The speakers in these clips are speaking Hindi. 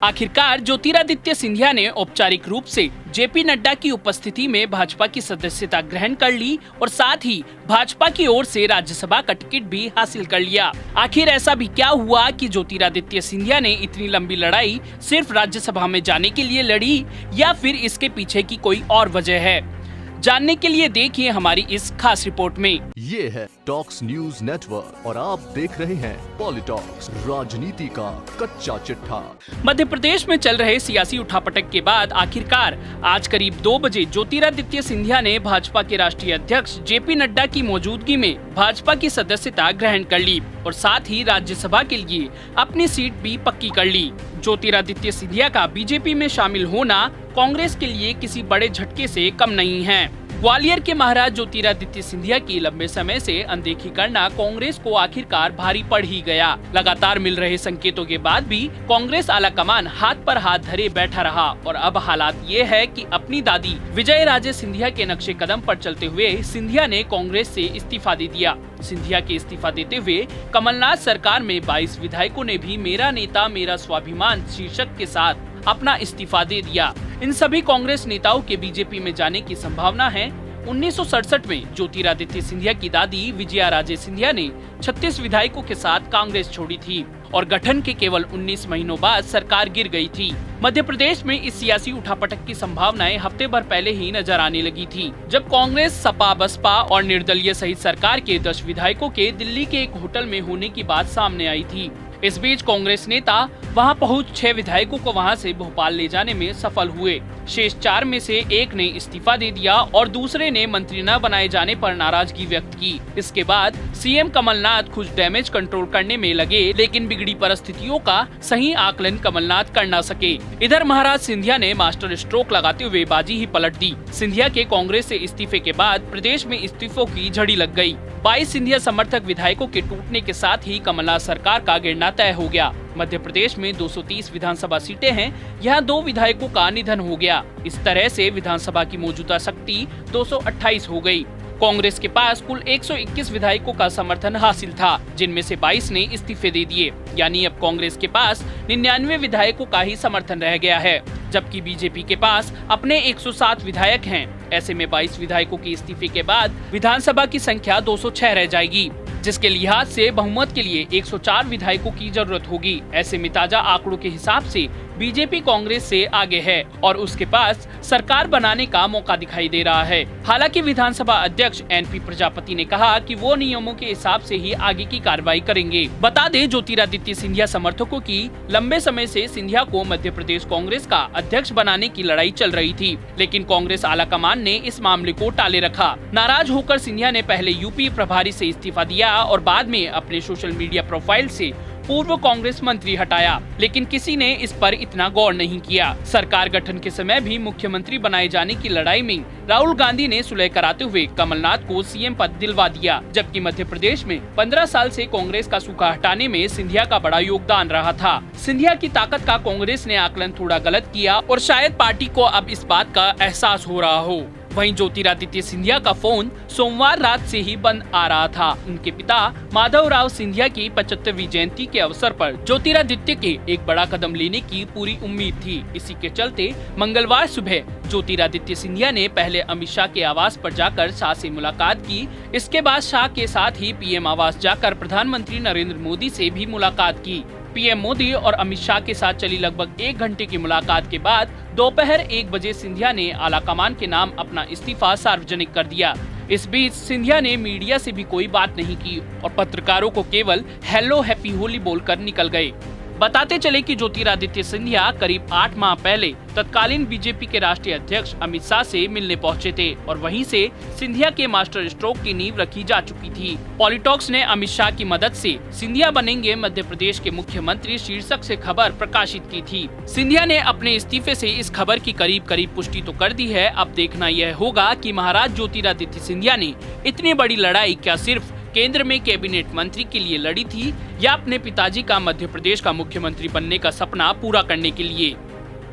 आखिरकार ज्योतिरादित्य सिंधिया ने औपचारिक रूप से जेपी नड्डा की उपस्थिति में भाजपा की सदस्यता ग्रहण कर ली और साथ ही भाजपा की ओर से राज्यसभा का टिकट भी हासिल कर लिया। आखिर ऐसा भी क्या हुआ कि ज्योतिरादित्य सिंधिया ने इतनी लंबी लड़ाई सिर्फ राज्यसभा में जाने के लिए लड़ी, या फिर इसके पीछे की कोई और वजह है? जानने के लिए देखिए हमारी इस खास रिपोर्ट में। ये है टॉक्स न्यूज नेटवर्क और आप देख रहे हैं पॉलिटॉक्स, राजनीति का कच्चा चिट्ठा। मध्य प्रदेश में चल रहे सियासी उठापटक के बाद आखिरकार आज करीब 2 बजे ज्योतिरादित्य सिंधिया ने भाजपा के राष्ट्रीय अध्यक्ष जेपी नड्डा की मौजूदगी में भाजपा की सदस्यता ग्रहण कर ली और साथ ही राज्यसभा के लिए अपनी सीट भी पक्की कर ली। ज्योतिरादित्य सिंधिया का बीजेपी में शामिल होना कांग्रेस के लिए किसी बड़े झटके से कम नहीं है। ग्वालियर के महाराज ज्योतिरादित्य सिंधिया की लंबे समय से अनदेखी करना कांग्रेस को आखिरकार भारी पड़ ही गया। लगातार मिल रहे संकेतों के बाद भी कांग्रेस आलाकमान हाथ पर हाथ धरे बैठा रहा और अब हालात ये है कि अपनी दादी विजय राजे सिंधिया के नक्शे कदम पर चलते हुए सिंधिया ने कांग्रेस से इस्तीफा दे दिया। सिंधिया के इस्तीफा देते हुए कमलनाथ सरकार में 22 विधायकों ने भी मेरा नेता मेरा स्वाभिमान शीर्षक के साथ अपना इस्तीफा दे दिया। इन सभी कांग्रेस नेताओं के बीजेपी में जाने की संभावना है। 1967 में ज्योतिरादित्य सिंधिया की दादी विजया राजे सिंधिया ने 36 विधायकों के साथ कांग्रेस छोड़ी थी और गठन के केवल 19 महीनों बाद सरकार गिर गई थी। मध्य प्रदेश में इस सियासी उठापटक की संभावनाएं हफ्ते भर पहले ही नजर आने लगी थी, जब कांग्रेस, सपा, बसपा और निर्दलीय सहित सरकार के 10 विधायकों के दिल्ली के एक होटल में होने की बात सामने आई थी। इस बीच कांग्रेस नेता वहां पहुंच 6 विधायकों को वहां से भोपाल ले जाने में सफल हुए। शेष 4 में से एक ने इस्तीफा दे दिया और दूसरे ने मंत्री न बनाए जाने पर नाराजगी व्यक्त की। इसके बाद सीएम कमलनाथ खुद डैमेज कंट्रोल करने में लगे, लेकिन बिगड़ी परिस्थितियों का सही आकलन कमलनाथ कर न सके। इधर महाराज सिंधिया ने मास्टर स्ट्रोक लगाते हुए बाजी ही पलट दी। सिंधिया के कांग्रेस से इस्तीफे के बाद प्रदेश में इस्तीफों की झड़ी लग गई। 22 सिंधिया समर्थक विधायकों के टूटने के साथ ही कमलनाथ सरकार का गिरना तय हो गया। मध्य प्रदेश में 230 विधानसभा सीटें हैं, यहाँ 2 विधायकों का निधन हो गया। इस तरह से विधानसभा की मौजूदा शक्ति 228 हो गई। कांग्रेस के पास कुल 121 विधायकों का समर्थन हासिल था, जिनमें से 22 ने इस्तीफे दे दिए, यानी अब कांग्रेस के पास 99 विधायकों का ही समर्थन रह गया है, जबकि बीजेपी के पास अपने 107 विधायक हैं। ऐसे में 22 विधायकों के इस्तीफे के बाद विधानसभा की संख्या 206 रह जाएगी, जिसके लिहाज से बहुमत के लिए 104 विधायकों की जरूरत होगी। ऐसे में ताजा आंकड़ों के हिसाब से बीजेपी कांग्रेस से आगे है और उसके पास सरकार बनाने का मौका दिखाई दे रहा है। हालांकि विधानसभा अध्यक्ष एनपी प्रजापति ने कहा कि वो नियमों के हिसाब से ही आगे की कार्रवाई करेंगे। बता दें, ज्योतिरादित्य सिंधिया समर्थकों की लंबे समय से सिंधिया को मध्य प्रदेश कांग्रेस का अध्यक्ष बनाने की लड़ाई चल रही थी, लेकिन कांग्रेस आलाकमान ने इस मामले को टाले रखा। नाराज होकर सिंधिया ने पहले यूपी प्रभारी से इस्तीफा दिया और बाद में अपने सोशल मीडिया प्रोफाइल से पूर्व कांग्रेस मंत्री हटाया, लेकिन किसी ने इस पर इतना गौर नहीं किया। सरकार गठन के समय भी मुख्यमंत्री बनाए जाने की लड़ाई में राहुल गांधी ने सुलह कराते हुए कमलनाथ को सीएम पद दिलवा दिया, जबकि मध्य प्रदेश में 15 साल से कांग्रेस का सूखा हटाने में सिंधिया का बड़ा योगदान रहा था। सिंधिया की ताकत का कांग्रेस ने आकलन थोड़ा गलत किया और शायद पार्टी को अब इस बात का एहसास हो रहा हो। वहीं ज्योतिरादित्य सिंधिया का फोन सोमवार रात से ही बंद आ रहा था। उनके पिता माधवराव सिंधिया की 75वीं जयंती के अवसर पर ज्योतिरादित्य के एक बड़ा कदम लेने की पूरी उम्मीद थी। इसी के चलते मंगलवार सुबह ज्योतिरादित्य सिंधिया ने पहले अमित शाह के आवास पर जाकर शाह से मुलाकात की। इसके बाद शाह के साथ ही पीएम आवास जाकर प्रधानमंत्री नरेंद्र मोदी से भी मुलाकात की। पीएम मोदी और अमित शाह के साथ चली लगभग 1 घंटे की मुलाकात के बाद दोपहर 1 बजे सिंधिया ने आलाकमान के नाम अपना इस्तीफा सार्वजनिक कर दिया। इस बीच सिंधिया ने मीडिया से भी कोई बात नहीं की और पत्रकारों को केवल हेलो हैप्पी होली बोलकर निकल गए। बताते चले कि ज्योतिरादित्य सिंधिया करीब 8 माह पहले तत्कालीन बीजेपी के राष्ट्रीय अध्यक्ष अमित शाह से मिलने पहुंचे थे और वहीं से सिंधिया के मास्टर स्ट्रोक की नींव रखी जा चुकी थी। पॉलिटॉक्स ने अमित शाह की मदद से सिंधिया बनेंगे मध्य प्रदेश के मुख्यमंत्री शीर्षक से खबर प्रकाशित की थी। सिंधिया ने अपने इस्तीफे से इस खबर की करीब करीब पुष्टि तो कर दी है। अब देखना यह होगा कि महाराज ज्योतिरादित्य सिंधिया ने इतनी बड़ी लड़ाई क्या सिर्फ केंद्र में कैबिनेट मंत्री के लिए लड़ी थी या अपने पिताजी का मध्य प्रदेश का मुख्यमंत्री बनने का सपना पूरा करने के लिए।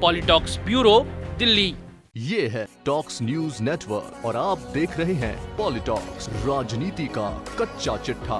पॉलिटॉक्स ब्यूरो, दिल्ली। ये है टॉक्स न्यूज नेटवर्क और आप देख रहे हैं पॉलिटॉक्स, राजनीति का कच्चा चिट्ठा।